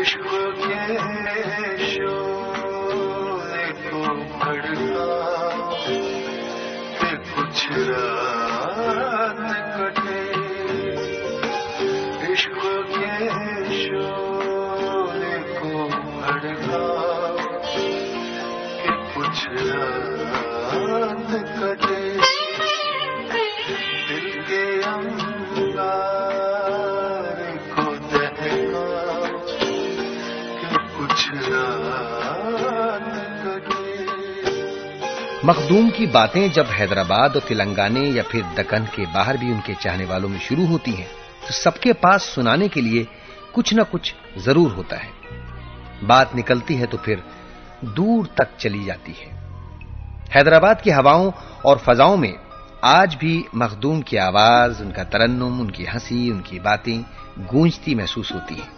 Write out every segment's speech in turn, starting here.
عشق کے شعلے کو بھڑکا کہ کچھ رات کٹے، عشق کے شعلے کو بھڑکا کہ کچھ رات کٹے، دل کے انگارے کو دہکا کہ کچھ رات کٹے۔ مخدوم کی باتیں جب حیدرآباد اور تلنگانے یا پھر دکن کے باہر بھی ان کے چاہنے والوں میں شروع ہوتی ہیں تو سب کے پاس سنانے کے لیے کچھ نہ کچھ ضرور ہوتا ہے۔ بات نکلتی ہے تو پھر دور تک چلی جاتی ہے۔ حیدرآباد کی ہواؤں اور فضاؤں میں آج بھی مخدوم کی آواز، ان کا ترنم، ان کی ہنسی، ان کی باتیں گونجتی محسوس ہوتی ہیں۔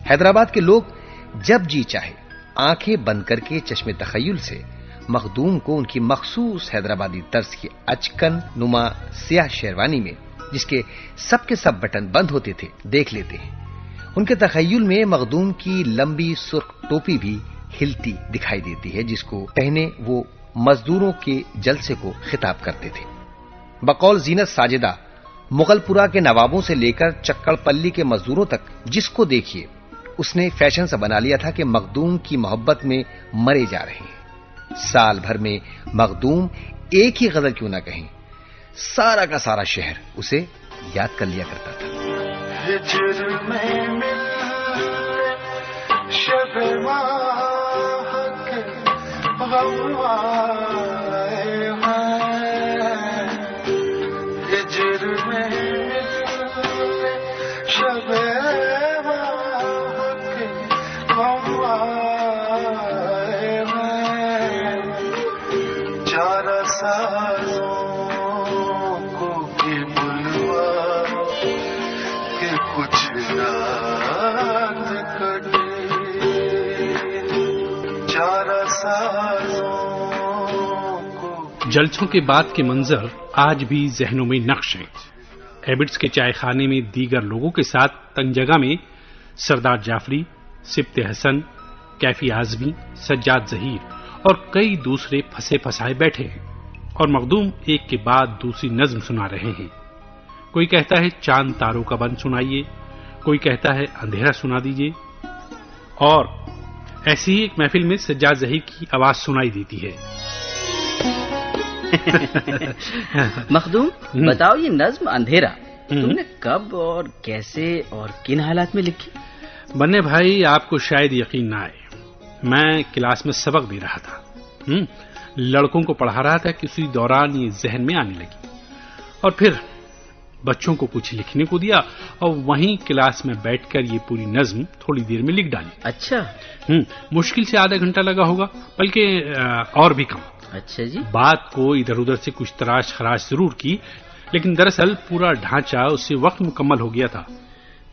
حیدرآباد کے لوگ جب جی چاہے آنکھیں بند کر کے چشم تخیل سے مخدوم کو ان کی مخصوص حیدرآبادی طرز کی اچکن نما سیاہ شیروانی میں، جس کے سب بٹن بند ہوتے تھے، دیکھ لیتے ہیں۔ ان کے تخیل میں مخدوم کی لمبی سرخ ٹوپی بھی ہلتی دکھائی دیتی ہے، جس کو پہنے وہ مزدوروں کے جلسے کو خطاب کرتے تھے۔ بقول زینت ساجدہ مغل پورہ کے نوابوں سے لے کر چکڑ پلی کے مزدوروں تک جس کو دیکھیے اس نے فیشن سے بنا لیا تھا کہ مخدوم کی محبت میں مرے جا رہے ہیں۔ سال بھر میں مخدوم ایک ہی غزل کیوں نہ کہیں، سارا کا سارا شہر اسے یاد کر لیا کرتا تھا۔ ہجر میں مل شب ماہ کے غم آئے ہیں، ہجر میں مل شب ماہ کے غم آئے ہیں، چارہ سازوں کو بھی بلوا کہ کچھ رات کٹے، چارہ سازوں کو۔ جلسوں کے بعد کے منظر آج بھی ذہنوں میں نقش ہیں۔ ایبٹس کے چائے خانے میں دیگر لوگوں کے ساتھ تنگ جگہ میں سردار جعفری، سبط حسن، کیفی اعظمی، سجاد ظہیر اور کئی دوسرے پھنسے پھسائے بیٹھے ہیں اور مخدوم ایک کے بعد دوسری نظم سنا رہے ہیں۔ کوئی کہتا ہے چاند تاروں کا بند سنائیے، کوئی کہتا ہے اندھیرا سنا دیجیے، اور ایسی ہی ایک محفل میں سجاد ظہیر کی آواز سنائی دیتی ہے۔ مخدوم بتاؤ، یہ نظم اندھیرا تم نے کب اور کیسے اور کن حالات میں لکھی؟ بننے بھائی، آپ کو شاید یقین نہ آئے، میں کلاس میں سبق دے رہا تھا، لڑکوں کو پڑھا رہا تھا کہ اسی دوران یہ ذہن میں آنے لگی، اور پھر بچوں کو کچھ لکھنے کو دیا اور وہیں کلاس میں بیٹھ کر یہ پوری نظم تھوڑی دیر میں لکھ ڈالی۔ اچھا، مشکل سے آدھا گھنٹہ لگا ہوگا، بلکہ اور بھی کم۔ اچھا جی۔ بات کو ادھر ادھر سے کچھ تراش خراش ضرور کی، لیکن دراصل پورا ڈھانچہ اس سے وقت مکمل ہو گیا تھا۔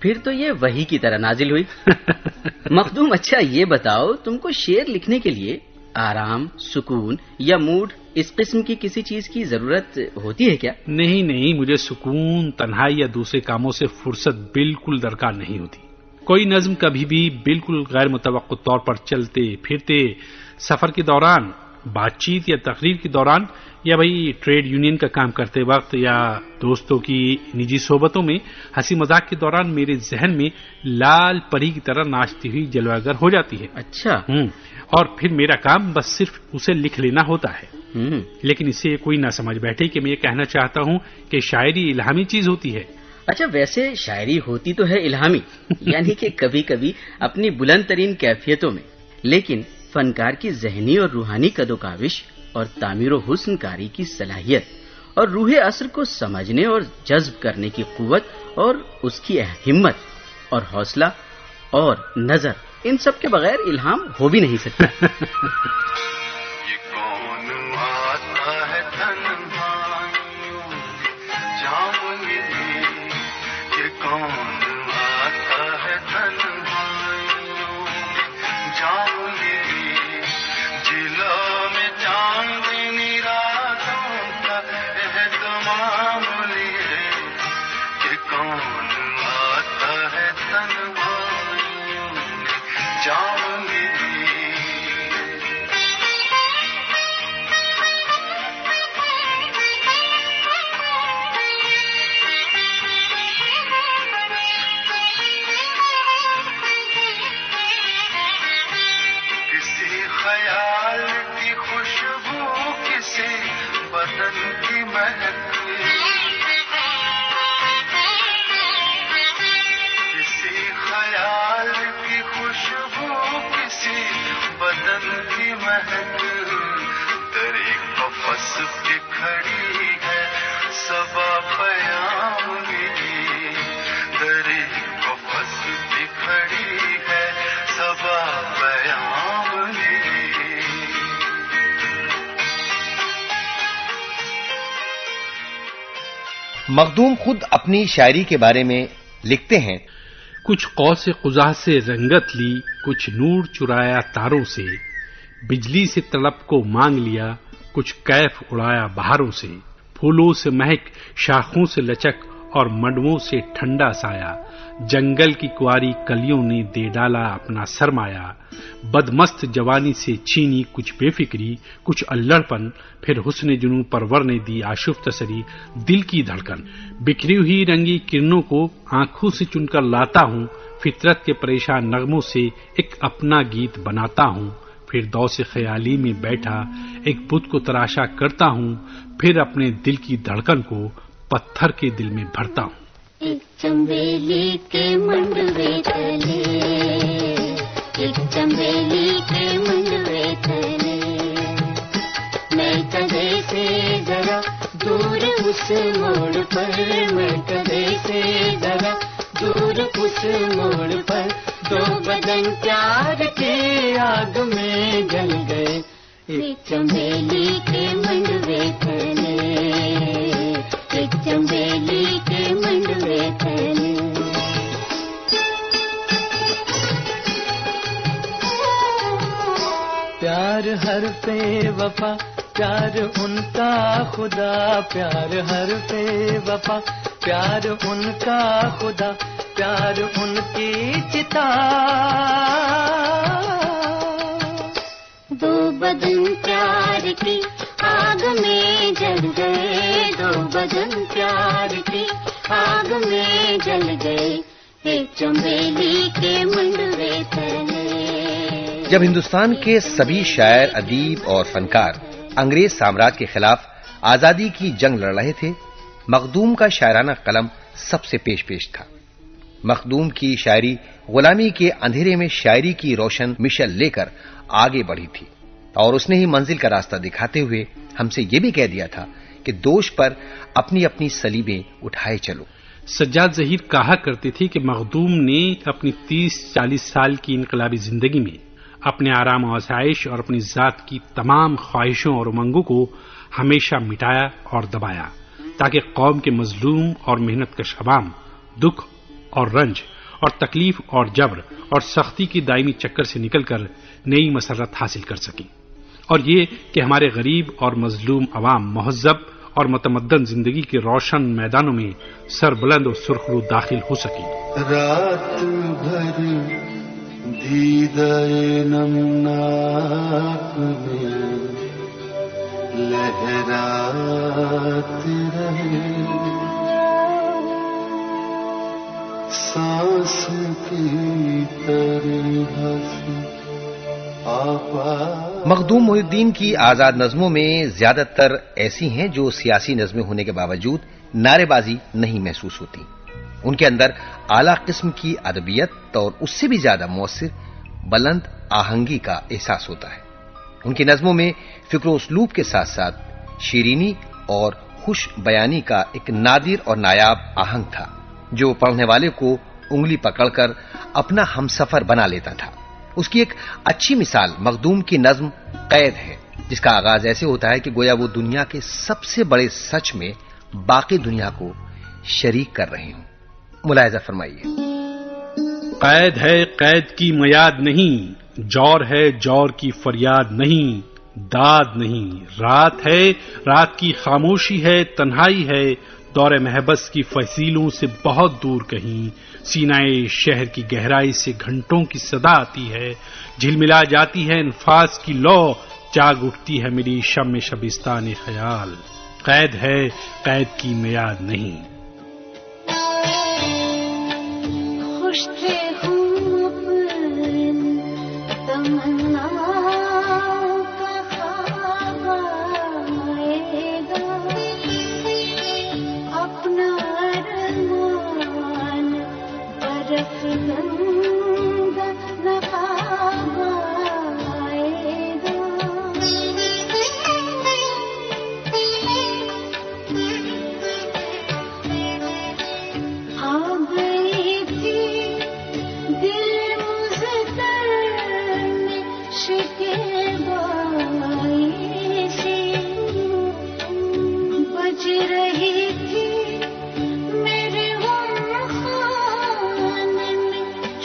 پھر تو یہ وحی کی طرح نازل ہوئی۔ مخدوم، اچھا یہ بتاؤ، تم کو شعر لکھنے کے لیے آرام، سکون یا موڈ، اس قسم کی کسی چیز کی ضرورت ہوتی ہے کیا؟ نہیں، مجھے سکون، تنہائی یا دوسرے کاموں سے فرصت بالکل درکار نہیں ہوتی۔ کوئی نظم کبھی بھی بالکل غیر متوقع طور پر چلتے پھرتے، سفر کے دوران، بات چیت یا تقریر کے دوران، یا ٹریڈ یونین کا کام کرتے وقت، یا دوستوں کی نجی صحبتوں میں ہنسی مذاق کے دوران میرے ذہن میں لال پری کی طرح ناچتی ہوئی جلوہ گر ہو جاتی ہے۔ اچھا۔ اور پھر میرا کام بس صرف اسے لکھ لینا ہوتا ہے۔ لیکن اسے کوئی نہ سمجھ بیٹھے کہ میں یہ کہنا چاہتا ہوں کہ شاعری الہامی چیز ہوتی ہے۔ اچھا، ویسے شاعری ہوتی تو ہے الہامی، یعنی کہ کبھی کبھی اپنی بلند ترین کیفیتوں میں، لیکن فنکار کی ذہنی اور روحانی قد و کاوش اور تعمیر و حسن کاری کی صلاحیت اور روح عصر کو سمجھنے اور جذب کرنے کی قوت اور اس کی ہمت اور حوصلہ اور نظر، ان سب کے بغیر الہام ہو بھی نہیں سکتا۔ یہ کون آتا ہے تنہائیوں جام لیے، یہ کون آتا ہے تنہائیوں جام لیے، جلا میں چاندنی راتوں کا اہتمام لیے، یہ کون آتا ہے تنہائیوں جام ملی کسی خیال کی خوشبو کسی بدن کی مہک کسی خیال کی خوشبو کسی بدن کی مہک در ایک قفس پہ کھڑی ہے صبا پیام ملی در ایک قفس پہ کھڑی ہے صبا پیام ملی مخدوم خود اپنی شاعری کے بارے میں لکھتے ہیں، کچھ قوس قزح سے رنگت لی، کچھ نور چرایا تاروں سے، بجلی سے طلب کو مانگ لیا، کچھ کیف اڑایا بہاروں سے، پھولوں سے مہک، شاخوں سے لچک اور منڈووں سے ٹھنڈا سایہ، جنگل کی کواری کلیوں نے دے ڈالا اپنا سرمایہ، بدمست جوانی سے چھینی کچھ بے فکری، کچھ اللڑپن، پھر حسن جنوں پرور نے دی آشفت تسری، دل کی دھڑکن، بکھری ہوئی رنگی کرنوں کو آنکھوں سے چن کر لاتا ہوں، فطرت کے پریشان نغموں سے ایک اپنا گیت بناتا ہوں، پھر دوس خیالی میں بیٹھا ایک بت کو تراشا کرتا ہوں، پھر اپنے دل کی دھڑکن کو پتھر کے دل میں بھرتا ہوں۔ ایک چنبیلی کے منڈوے تلے، ایک چنبیلی کے منڈوے تلے، میں کدے سے ذرا دور اس موڑ پر، میں کدے سے ذرا دور اس موڑ پر، دو بدن پیار کے آگ میں جل گئے، ایک چنبیلی کے منڈوے تلے، ایک چنبیلی کے منڈوے تلے۔ پیار ہر پہ وفا، پیار ان کا خدا، پیار ہر پہ وفا، پیار ان کا خدا، پیار ان کی چتا، دو بدن پیار کی آگ میں جل گئے، دو بدن پیار کی آگ میں جل گئے، ایک چنبیلی کے منڈوے تلے۔ جب ہندوستان کے سبھی شاعر، ادیب اور فنکار انگریز سامراج کے خلاف آزادی کی جنگ لڑ رہے تھے، مخدوم کا شاعرانہ قلم سب سے پیش تھا۔ مخدوم کی شاعری غلامی کے اندھیرے میں شاعری کی روشن مشل لے کر آگے بڑھی تھی، اور اس نے ہی منزل کا راستہ دکھاتے ہوئے ہم سے یہ بھی کہہ دیا تھا کہ دوش پر اپنی اپنی صلیبیں اٹھائے چلو۔ سجاد ظہیر کہا کرتے تھے کہ مخدوم نے اپنی 30-40 سال کی انقلابی زندگی میں اپنے آرام و آسائش اور اپنی ذات کی تمام خواہشوں اور امنگوں کو ہمیشہ مٹایا اور دبایا، تاکہ قوم کے مظلوم اور محنت کش عوام دکھ اور رنج اور تکلیف اور جبر اور سختی کی دائمی چکر سے نکل کر نئی مسرت حاصل کر سکیں، اور یہ کہ ہمارے غریب اور مظلوم عوام مہذب اور متمدن زندگی کے روشن میدانوں میں سربلند اور سرخرو داخل ہو سکیں۔ رات بھر دیدۂ نمناک میں لہرات رہے، سانس کی طرح سے آباد۔ مخدوم محی الدین کی آزاد نظموں میں زیادہ تر ایسی ہیں جو سیاسی نظمیں ہونے کے باوجود نعرے بازی نہیں محسوس ہوتی۔ ان کے اندر اعلیٰ قسم کی ادبیت اور اس سے بھی زیادہ مؤثر بلند آہنگی کا احساس ہوتا ہے۔ ان کی نظموں میں فکر و اسلوب کے ساتھ ساتھ شیرینی اور خوش بیانی کا ایک نادر اور نایاب آہنگ تھا، جو پڑھنے والے کو انگلی پکڑ کر اپنا ہمسفر بنا لیتا تھا۔ اس کی ایک اچھی مثال مخدوم کی نظم قید ہے، جس کا آغاز ایسے ہوتا ہے کہ گویا وہ دنیا کے سب سے بڑے سچ میں باقی دنیا کو شریک کر رہے ہوں۔ ملاحظہ فرمائیے۔ قید ہے قید کی میاد نہیں، جور ہے جور کی فریاد نہیں، داد نہیں، رات ہے رات کی خاموشی ہے، تنہائی ہے، دور محبس کی فصیلوں سے بہت دور کہیں سینائے شہر کی گہرائی سے گھنٹوں کی صدا آتی ہے، جھلملا جاتی ہے انفاس کی لو، جاگ اٹھتی ہے میری شم شبستان خیال، قید ہے قید کی میعاد نہیں۔ خوش تھے ہم تمنا کا خواب آئے گا، اپنا ارمان برف گنگا نقاب آئے گا۔ آ گئی تھی دل مزدر میں شکوائے سے، بج رہی تھی میرے خانے میں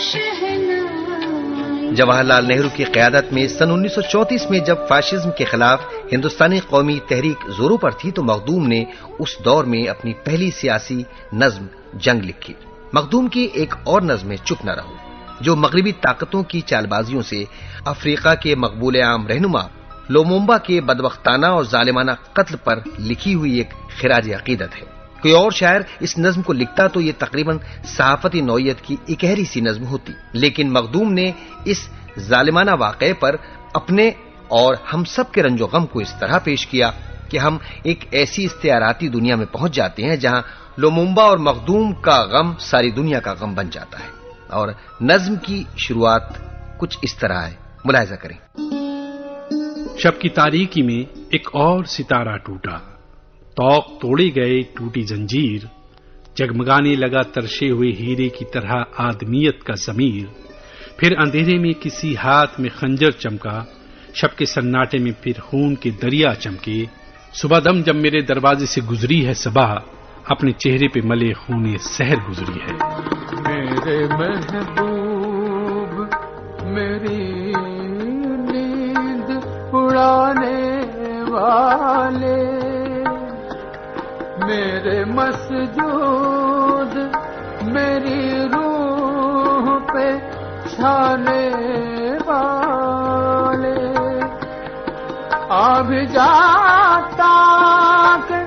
شہنائی۔ جواہر لال نہرو کی قیادت میں سن 1934 میں جب فاشزم کے خلاف ہندوستانی قومی تحریک زوروں پر تھی تو مخدوم نے اس دور میں اپنی پہلی سیاسی نظم جنگ لکھی۔ مخدوم کی ایک اور نظم ہے چپ نہ رہو، جو مغربی طاقتوں کی چال بازیوں سے افریقہ کے مقبول عام رہنما لومومبا کے بدبختانہ اور ظالمانہ قتل پر لکھی ہوئی ایک خراج عقیدت ہے۔ کوئی اور شاعر اس نظم کو لکھتا تو یہ تقریباً صحافتی نوعیت کی اکہری سی نظم ہوتی، لیکن مخدوم نے اس ظالمانہ واقعے پر اپنے اور ہم سب کے رنج و غم کو اس طرح پیش کیا کہ ہم ایک ایسی استعاراتی دنیا میں پہنچ جاتے ہیں جہاں لومومبا اور مخدوم کا غم ساری دنیا کا غم بن جاتا ہے۔ اور نظم کی شروعات کچھ اس طرح ہے، ملاحظہ کریں۔ شب کی تاریکی میں ایک اور ستارہ ٹوٹا، توق توڑے گئے ٹوٹی زنجیر، جگمگانے لگا ترشے ہوئے ہیرے کی طرح آدمیت کا ضمیر، پھر اندھیرے میں کسی ہاتھ میں خنجر چمکا، شب کے سناٹے میں پھر خون کے دریا چمکے، صبح دم جب میرے دروازے سے گزری ہے صبح، اپنے چہرے پہ ملے خون سحر گزری ہے۔ میرے محبوب میری نیند اڑانے والے، میرے مسجود میری روح پہ چھانے والے، آ بھی جاتا کہ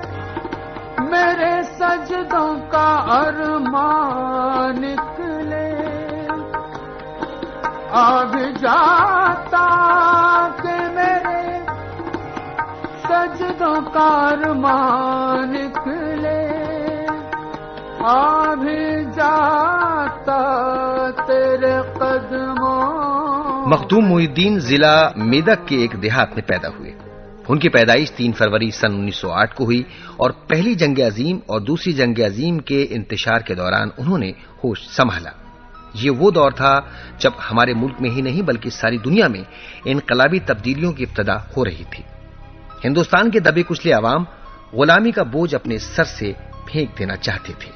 میرے سجدوں کا ارمان نکلے، آ بھی جاتا کہ میرے سجدوں کا ارمان نکلے، آ بھی جاتا تیرے قدموں۔ مخدوم محی الدین ضلع میدک کے ایک دیہات میں پیدا ہوئے۔ ان کی پیدائش 3 فروری سن 1908 کو ہوئی اور پہلی جنگ عظیم اور دوسری جنگ عظیم کے انتشار کے دوران انہوں نے ہوش سنبھالا۔ یہ وہ دور تھا جب ہمارے ملک میں ہی نہیں بلکہ ساری دنیا میں انقلابی تبدیلیوں کی ابتدا ہو رہی تھی۔ ہندوستان کے دبے کچلے عوام غلامی کا بوجھ اپنے سر سے پھینک دینا چاہتے تھے۔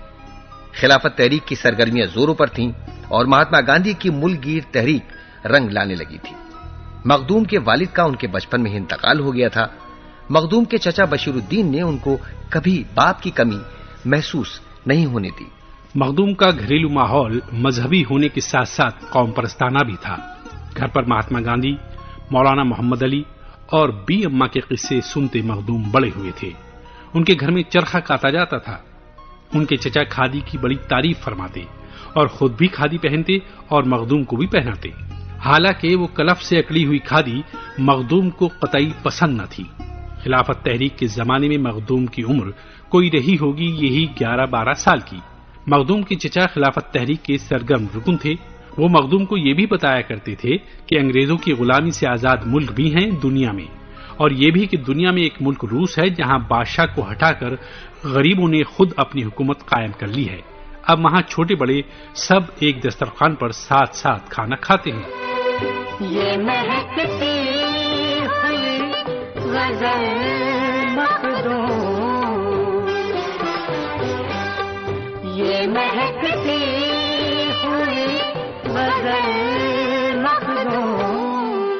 خلافت تحریک کی سرگرمیاں زوروں پر تھیں اور مہاتما گاندھی کی ملک گیر تحریک رنگ لانے لگی تھی۔ مخدوم کے والد کا ان کے بچپن میں ہی انتقال ہو گیا تھا۔ مخدوم کے چچا بشیر الدین نے ان کو کبھی باپ کی کمی محسوس نہیں ہونے دی۔ مخدوم کا گھریلو ماحول مذہبی ہونے کے ساتھ ساتھ قوم پرستانہ بھی تھا۔ گھر پر مہاتما گاندھی، مولانا محمد علی اور بی اماں کے قصے سنتے مخدوم بڑے ہوئے تھے۔ ان کے گھر میں چرخہ کاتا جاتا تھا۔ ان کے چچا کھادی کی بڑی تعریف فرماتے اور خود بھی کھادی پہنتے اور مخدوم کو بھی پہناتے۔ حالانکہ وہ کلف سے اکڑی ہوئی کھادی مخدوم کو قطعی پسند نہ تھی۔ خلافت تحریک کے زمانے میں مخدوم کی عمر کوئی رہی ہوگی یہی 11-12 سال کی۔ مخدوم کے چچا خلافت تحریک کے سرگرم رکن تھے۔ وہ مخدوم کو یہ بھی بتایا کرتے تھے کہ انگریزوں کی غلامی سے آزاد ملک بھی ہیں دنیا میں، اور یہ بھی کہ دنیا میں ایک ملک روس ہے جہاں بادشاہ کو ہٹا کر غریبوں نے خود اپنی حکومت قائم کر لی ہے۔ اب وہاں چھوٹے بڑے سب ایک دسترخوان پر ساتھ ساتھ کھانا کھاتے ہیں۔ یہ مہکتی ہوئی غزل مخدوم، یہ مہکتی ہوئی غزل مخدوم،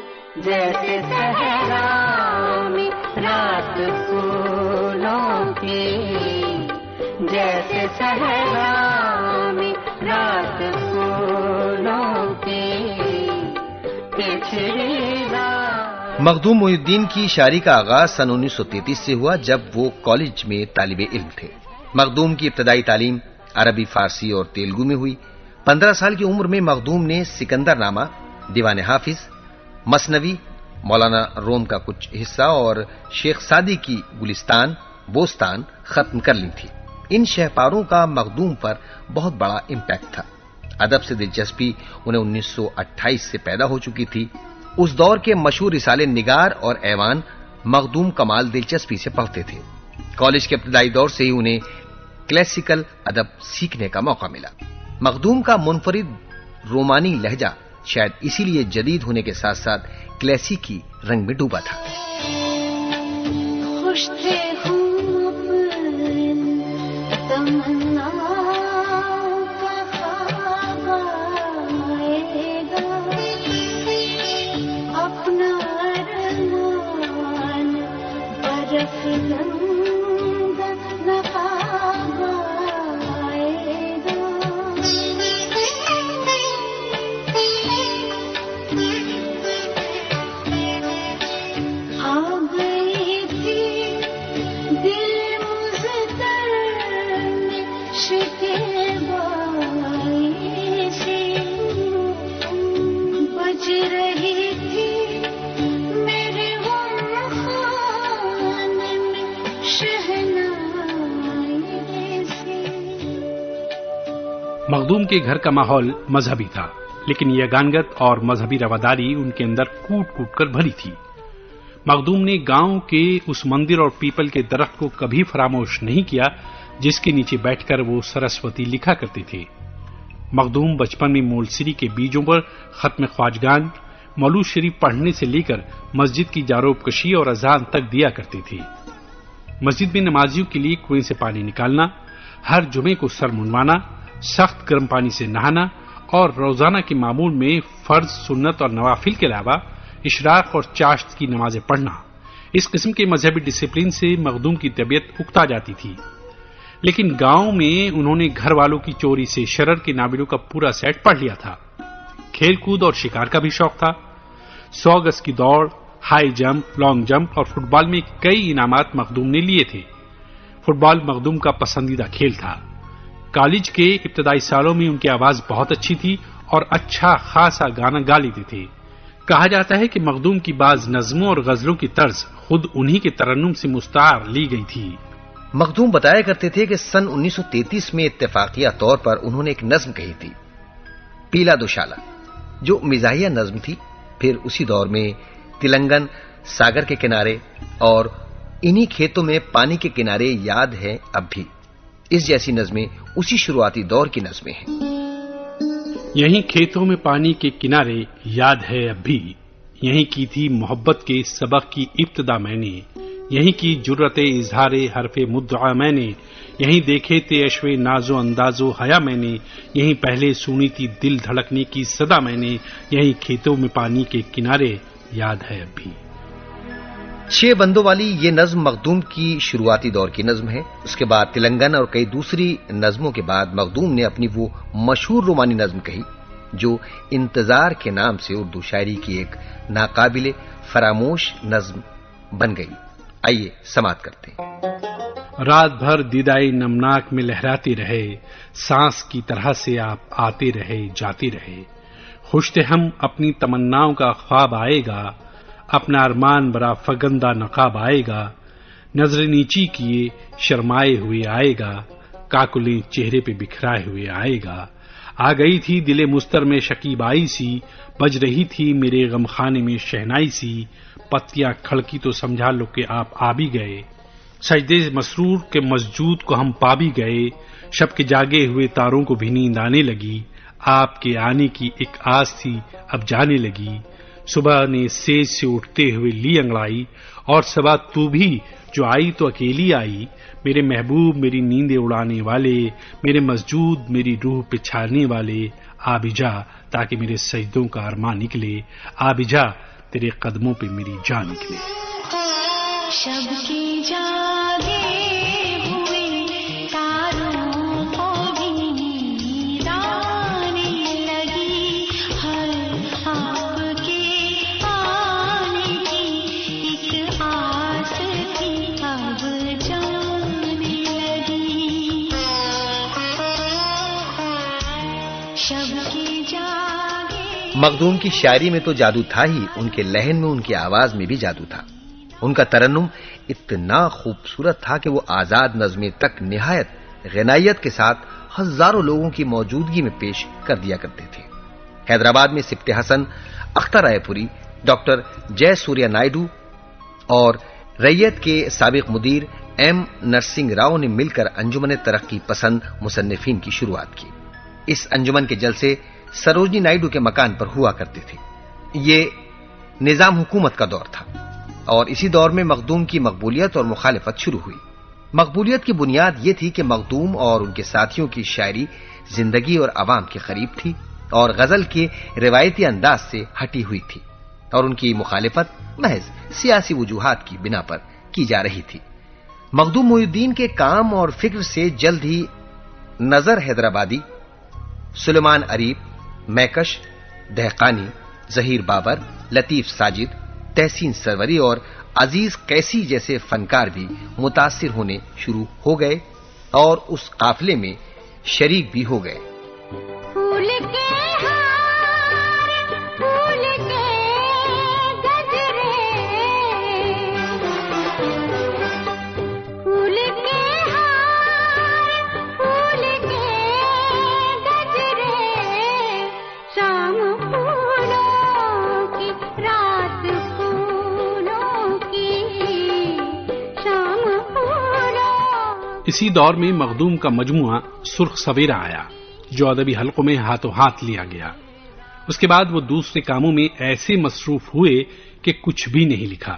جیسے صحرا میں رات پھولوں کی، صحرا میں رات پھولوں کے بچھڑی رات. مخدوم محی الدین کی شاعری کا آغاز سن 1933 سے ہوا جب وہ کالج میں طالب علم تھے. مخدوم کی ابتدائی تعلیم عربی، فارسی اور تیلگو میں ہوئی. 15 سال کی عمر میں مخدوم نے سکندر نامہ، دیوان حافظ، مثنوی، مولانا روم کا کچھ حصہ اور شیخ سعدی کی گلستان، بوستان ختم کر لی تھی. ان شہپاروں کا مخدوم پر بہت بڑا امپیکٹ تھا. ادب سے دلچسپی انہیں 1928 سے پیدا ہو چکی تھی. اس دور کے مشہور رسالے نگار اور ایوان مخدوم کمال دلچسپی سے پڑھتے تھے. کالج کے ابتدائی دور سے ہی انہیں کلاسیکل ادب سیکھنے کا موقع ملا. مخدوم کا منفرد رومانی لہجہ شاید اسی لیے جدید ہونے کے ساتھ ساتھ کلاسیکی رنگ میں ڈوبا تھا. خوش تھے خوب تمنا کا خواب آئے گا، اپنا ارمان برف رنگ نقاب آئے گا. آ گئی تھی دل مزدر میں شکیبائی سے، بج رہی تھی میرے غم خان میں شہنائی سے. مخدوم کے گھر کا ماحول مذہبی تھا، لیکن یگانگت اور مذہبی رواداری ان کے اندر کوٹ کوٹ کر بھری تھی. مخدوم نے گاؤں کے اس مندر اور پیپل کے درخت کو کبھی فراموش نہیں کیا جس کے نیچے بیٹھ کر وہ سرسوتی لکھا کرتے تھے. مخدوم بچپن میں مولسری کے بیجوں پر ختم خواجگان، مولود شریف پڑھنے سے لے کر مسجد کی جاروب کشی اور اذان تک دیا کرتے تھے. مسجد میں نمازیوں کے لیے کنویں سے پانی نکالنا، ہر جمعے کو سر منڈوانا، سخت گرم پانی سے نہانا اور روزانہ کے معمول میں فرض، سنت اور نوافل کے علاوہ اشراق اور چاشت کی نمازیں پڑھنا، اس قسم کے مذہبی ڈسپلن سے مخدوم کی طبیعت اکتا جاتی تھی. لیکن گاؤں میں انہوں نے گھر والوں کی چوری سے شرر کے ناولوں کا پورا سیٹ پڑھ لیا تھا. کھیل کود اور شکار کا بھی شوق تھا. 100 گز کی دوڑ، ہائی جمپ، لانگ جمپ اور فٹ بال میں کئی انعامات مخدوم نے لیے تھے. فٹ بال مخدوم کا پسندیدہ کھیل تھا. کالج کے ابتدائی سالوں میں ان کی آواز بہت اچھی تھی اور اچھا خاصا گانا گا لیتے تھے. کہا جاتا ہے کہ مخدوم کی بعض نظموں اور غزلوں کی طرز خود انہی کے ترنم سے مستعار لی گئی تھی. مخدوم بتایا کرتے تھے کہ سن 1933 میں اتفاقیہ طور پر انہوں نے ایک نظم کہی تھی، پیلا دوشالہ، جو مزاحیہ نظم تھی. پھر اسی دور میں تلنگن، ساگر کے کنارے اور انہی کھیتوں میں پانی کے کنارے یاد ہے اب بھی. اس جیسی نظمیں اسی شروعاتی دور کی نظمیں ہیں. یہیں کھیتوں میں پانی کے کنارے یاد ہے اب بھی، یہیں کی تھی محبت کے سبق کی ابتدا میں نے، یہیں کی جرت اظہار حرف مدعا میں نے، یہیں دیکھے تھے اشوے ناز و انداز و حیا میں نے، یہیں پہلے سنی تھی دل دھڑکنے کی صدا میں نے، یہیں کھیتوں میں پانی کے کنارے یاد ہے اب بھی. 6 بندوں والی یہ نظم مخدوم کی شروعاتی دور کی نظم ہے. اس کے بعد تلنگن اور کئی دوسری نظموں کے بعد مخدوم نے اپنی وہ مشہور رومانی نظم کہی جو انتظار کے نام سے اردو شاعری کی ایک ناقابل فراموش نظم بن گئی. آئیے سماعت کرتے ہیں. رات بھر دیدائی نمناک میں لہراتے رہے، سانس کی طرح سے آپ آتے رہے جاتے رہے، خوش تھے ہم اپنی تمناؤں کا خواب آئے گا، اپنا ارمان برا فگندہ نقاب آئے گا، نظر نیچی کیے شرمائے ہوئے آئے گا، کاکلیں چہرے پہ بکھرائے ہوئے آئے گا. آ گئی تھی دل مستر میں شکیبائی سی، بج رہی تھی میرے غم خانے میں شہنائی سی، پتیاں کھڑکی تو سمجھا لو کہ آپ آ بھی گئے، سجدے مسرور کے مسجود کو ہم پا بھی گئے، شب کے جاگے ہوئے تاروں کو بھی نیند آنے لگی، آپ کے آنے کی ایک آس تھی اب جانے لگی، صبح نے سیج سے اٹھتے ہوئے لی انگڑائی، اور صبح تو بھی جو آئی تو اکیلی آئی، میرے محبوب میری نیندیں اڑانے والے، میرے مسجود میری روح پہ چھانے والے، آ بھی جا تاکہ میرے سجدوں کا ارمان نکلے، آ بھی جا تیرے قدموں پہ میری جان نکلے. شب کی جاگے ہوئے تاروں مخدوم کی شاعری میں تو جادو تھا ہی، ان کے لہن میں، ان کی آواز میں بھی جادو تھا۔ ان کا ترنم اتنا خوبصورت تھا کہ وہ آزاد نظمیں تک نہایت غنائیت کے ساتھ ہزاروں لوگوں کی موجودگی میں پیش کر دیا کرتے تھے۔ حیدرآباد میں سبت حسن، اختر رائے پوری، ڈاکٹر جے سوریا نائیڈو اور ریت کے سابق مدیر ایم نرسنگ راؤ نے مل کر انجمن ترقی پسند مصنفین کی شروعات کی۔ اس انجمن کے جلسے سروجنی نائیڈو کے مکان پر ہوا کرتے تھے۔ یہ نظام حکومت کا دور تھا اور اسی دور میں مخدوم کی مقبولیت اور مخالفت شروع ہوئی۔ مقبولیت کی بنیاد یہ تھی کہ مخدوم اور ان کے ساتھیوں کی شاعری زندگی اور عوام کے قریب تھی اور غزل کے روایتی انداز سے ہٹی ہوئی تھی، اور ان کی مخالفت محض سیاسی وجوہات کی بنا پر کی جا رہی تھی۔ مخدوم محی الدین کے کام اور فکر سے جلد ہی نظر حیدرآبادی، سلیمان اریب، میکش، دہقانی، ظہیر بابر، لطیف ساجد، تحسین سروری اور عزیز قیسی جیسے فنکار بھی متاثر ہونے شروع ہو گئے اور اس قافلے میں شریک بھی ہو گئے۔ پھول کے ہار، پھول کے گجرے، پھول کے ہار، پھول کے گجرے، شام پھولوں کی، رات پھولوں کی، شام پھولوں۔ اسی دور میں مخدوم کا مجموعہ سرخ سویرا آیا جو ادبی حلقوں میں ہاتھوں ہاتھ لیا گیا۔ اس کے بعد وہ دوسرے کاموں میں ایسے مصروف ہوئے کہ کچھ بھی نہیں لکھا،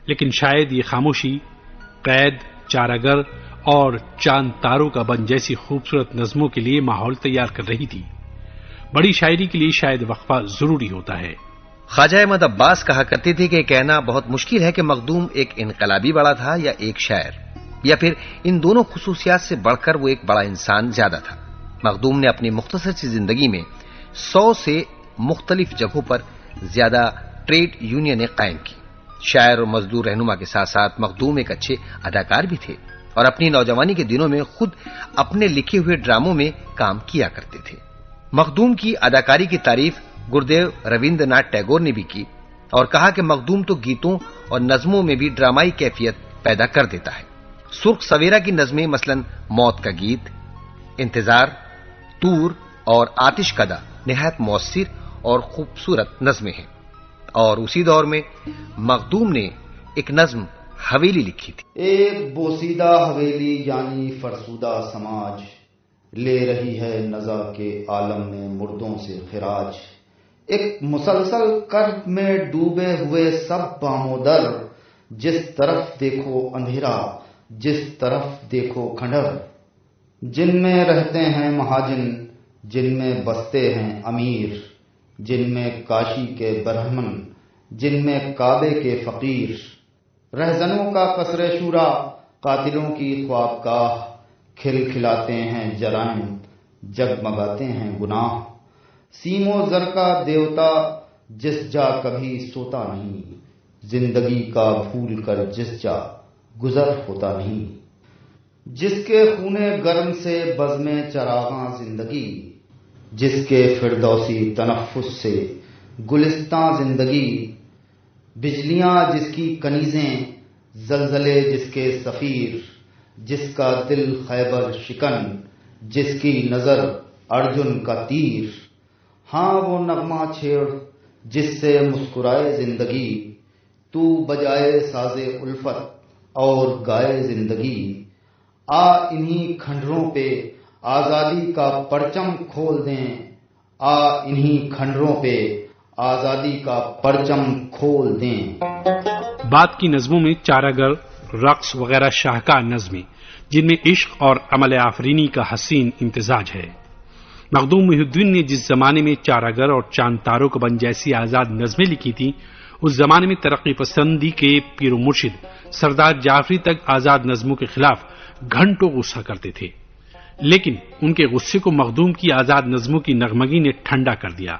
لیکن شاید یہ خاموشی قید، چارہ گر اور چاند تاروں کا بن جیسی خوبصورت نظموں کے لیے ماحول تیار کر رہی تھی۔ بڑی شاعری کے لیے شاید وقفہ ضروری ہوتا ہے۔ خواجہ احمد عباس کہا کرتے تھے کہ کہنا بہت مشکل ہے کہ مخدوم ایک انقلابی بڑا تھا یا ایک شاعر، یا پھر ان دونوں خصوصیات سے بڑھ کر وہ ایک بڑا انسان زیادہ تھا۔ مخدوم نے اپنی مختصر سی زندگی میں 100 سے مختلف جگہوں پر زیادہ ٹریڈ یونینیں قائم کی۔ شاعر اور مزدور رہنما کے ساتھ ساتھ مخدوم ایک اچھے اداکار بھی تھے اور اپنی نوجوانی کے دنوں میں خود اپنے لکھے ہوئے ڈراموں میں کام کیا کرتے تھے۔ مخدوم کی اداکاری کی تعریف گردیو رویندر ناتھ ٹیگور نے بھی کی اور کہا کہ مخدوم تو گیتوں اور نظموں میں بھی ڈرامائی کیفیت پیدا کر دیتا ہے۔ سرخ سویرا کی نظمیں مثلاً موت کا گیت، انتظار، تور اور آتش کدا نہایت مؤثر اور خوبصورت نظمیں ہیں، اور اسی دور میں مخدوم نے ایک نظم حویلی لکھی تھی۔ ایک بوسیدہ حویلی یعنی فرسودہ سماج لے رہی ہے نزا کے عالم میں مردوں سے خراج، ایک مسلسل کرب میں ڈوبے ہوئے سب بامودر، جس طرف دیکھو اندھیرا، جس طرف دیکھو کھنڈر، جن میں رہتے ہیں مہاجن، جن میں بستے ہیں امیر، جن میں کاشی کے برہمن، جن میں کعبے کے فقیر، رہزنوں کا قصر شورا، قاتلوں کی خوابگاہ، کھل کھلاتے ہیں جرائم، جگمگاتے ہیں گناہ، سیم و زر کا دیوتا جس جا کبھی سوتا نہیں، زندگی کا بھول کر جس جا گزر ہوتا نہیں، جس کے خونے گرم سے بزم چراغاں زندگی، جس کے فردوسی تنفس سے گلستاں زندگی، بجلیاں جس کی کنیزیں، زلزلے جس کے سفیر، جس کا دل خیبر شکن، جس کی نظر ارجن کا تیر، ہاں وہ نغمہ چھیڑ جس سے مسکرائے زندگی، تو بجائے ساز الفت اور گائے زندگی، آ انہی کھنڈروں پہ آزادی کا پرچم کھول دیں، آ انہی کھنڈروں پہ آزادی کا پرچم کھول دیں۔ بعد کی نظموں میں چارہ گر، رقص وغیرہ شاہکار نظمیں جن میں عشق اور عمل آفرینی کا حسین امتزاج ہے۔ مخدوم محی الدین نے جس زمانے میں چارہ گر اور چاند تاروں کا بن جیسی آزاد نظمیں لکھی تھیں، اس زمانے میں ترقی پسندی کے پیر و مرشد سردار جعفری تک آزاد نظموں کے خلاف گھنٹوں غصہ کرتے تھے، لیکن ان کے غصے کو مخدوم کی آزاد نظموں کی نغمگی نے ٹھنڈا کر دیا۔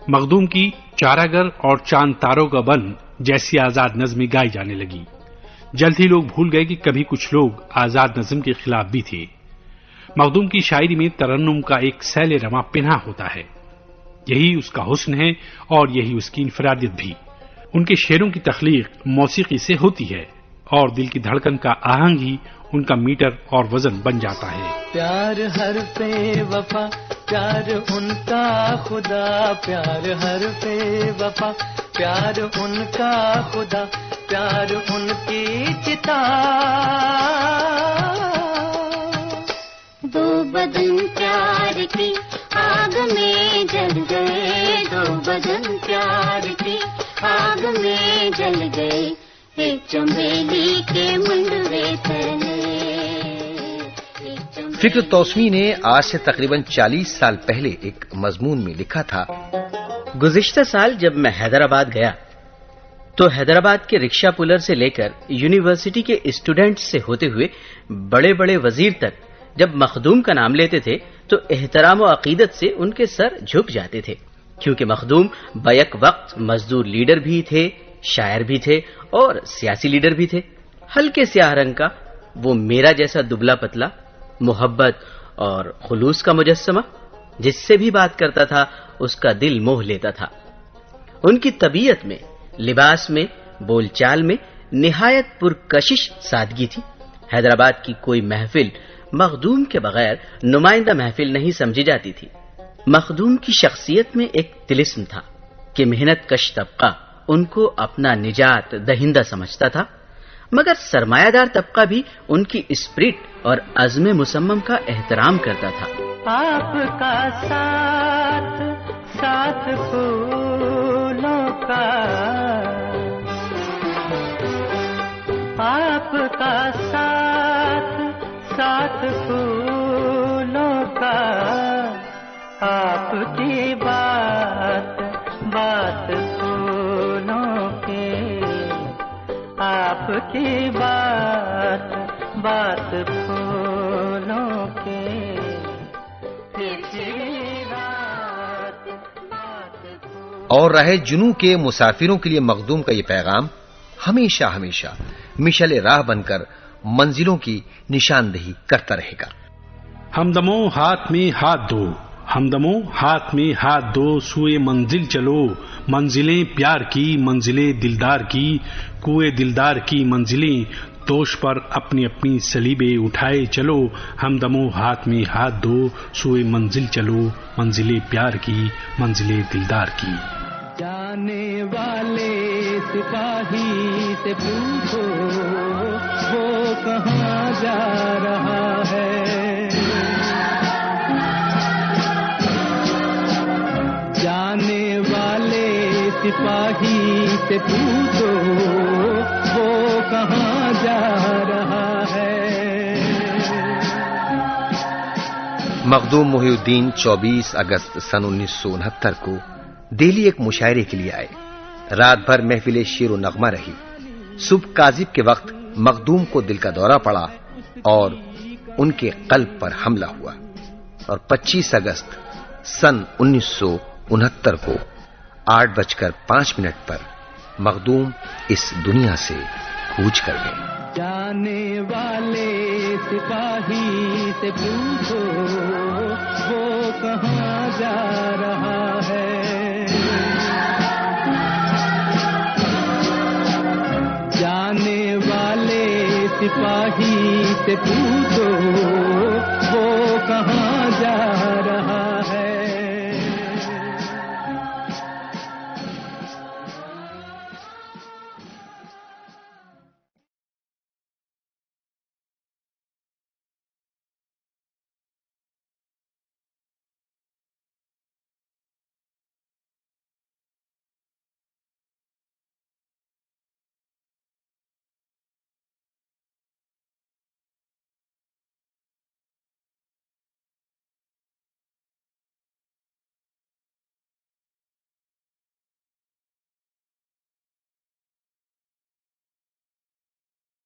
مخدوم کی چارہ گر اور چاند تاروں کا بن جیسی آزاد نظمیں گائی جانے لگی۔ جلد ہی لوگ بھول گئے کہ کبھی کچھ لوگ آزاد نظم کے خلاف بھی تھے۔ مخدوم کی شاعری میں ترنم کا ایک سیل رواں پنہاں ہوتا ہے۔ یہی اس کا حسن ہے اور یہی اس کی انفرادیت بھی. ان کے شعروں کی تخلیق موسیقی سے ہوتی ہے اور دل کی دھڑکن کا آہنگ ہی ان کا میٹر اور وزن بن جاتا ہے. پیار ہر پہ وفا پیار ان کا خدا پیار ہر پہ وفا پیار ان کا خدا پیار ان کی چتا. دو بدن پیار کی آگ میں جل گئے دو بدن پیار کی آگ میں جل گئے ایک چنبیلی کے منڈوے تلے. فکر توسمی نے آج سے تقریباً 40 سال پہلے ایک مضمون میں لکھا تھا، گزشتہ سال جب میں حیدرآباد گیا تو حیدرآباد کے رکشہ پولر سے لے کر یونیورسٹی کے اسٹوڈنٹس سے ہوتے ہوئے بڑے بڑے وزیر تک جب مخدوم کا نام لیتے تھے تو احترام و عقیدت سے ان کے سر جھک جاتے تھے، کیونکہ مخدوم بیک وقت مزدور لیڈر بھی تھے، شاعر بھی تھے اور سیاسی لیڈر بھی تھے. ہلکے سیاہ رنگ کا وہ میرا جیسا دبلا پتلا، محبت اور خلوص کا مجسمہ، جس سے بھی بات کرتا تھا اس کا دل موہ لیتا تھا. ان کی طبیعت میں، لباس میں، بول چال میں نہایت پرکشش سادگی تھی. حیدرآباد کی کوئی محفل مخدوم کے بغیر نمائندہ محفل نہیں سمجھی جاتی تھی. مخدوم کی شخصیت میں ایک طلسم تھا کہ محنت کش طبقہ ان کو اپنا نجات دہندہ سمجھتا تھا، مگر سرمایہ دار طبقہ بھی ان کی اسپرٹ اور عزم مصمم کا احترام کرتا تھا. آپ کا ساتھ ساتھ پھولوں کا آپ کا ساتھ ساتھ پھولوں کا آپ کی بات بات پھولوں کے آپ کی بات بات پھولوں کے اور راہ جنوں کے مسافروں کے لیے مخدوم کا یہ پیغام ہمیشہ ہمیشہ مشعل راہ بن کر منزلوں کی نشاندہی کرتا رہے گا. ہمدموں ہاتھ میں ہاتھ دو، ہمدموں ہاتھ میں ہاتھ دو، سوئے منزل چلو، منزلیں پیار کی، منزلیں دلدار کی، کوئے دلدار کی منزلیں، دوش پر اپنی اپنی سلیبے اٹھائے چلو، ہمدموں ہاتھ میں ہاتھ دو، سوئے منزل چلو، منزلیں پیار کی، منزلیں دلدار کی. جانے والے سپاہی سے پوچھو وہ کہاں جا رہا ہے، جانے والے سپاہی سے پوچھو وہ کہاں جا رہا ہے. مخدوم محی الدین 24 اگست سن 1969 کو دہلی ایک مشاعرے کے لیے آئے. رات بھر محفل شعر و نغمہ رہی. صبح کاذب کے وقت مخدوم کو دل کا دورہ پڑا اور ان کے قلب پر حملہ ہوا اور 25 اگست سن 1969 کو 8:05 پر مخدوم اس دنیا سے کوچ کر گئے. جانے والے سپاہی سے پوچھو وہ کہاں جا رہا ہے، جانے والے سپاہی سے پوچھو وہ کہاں جا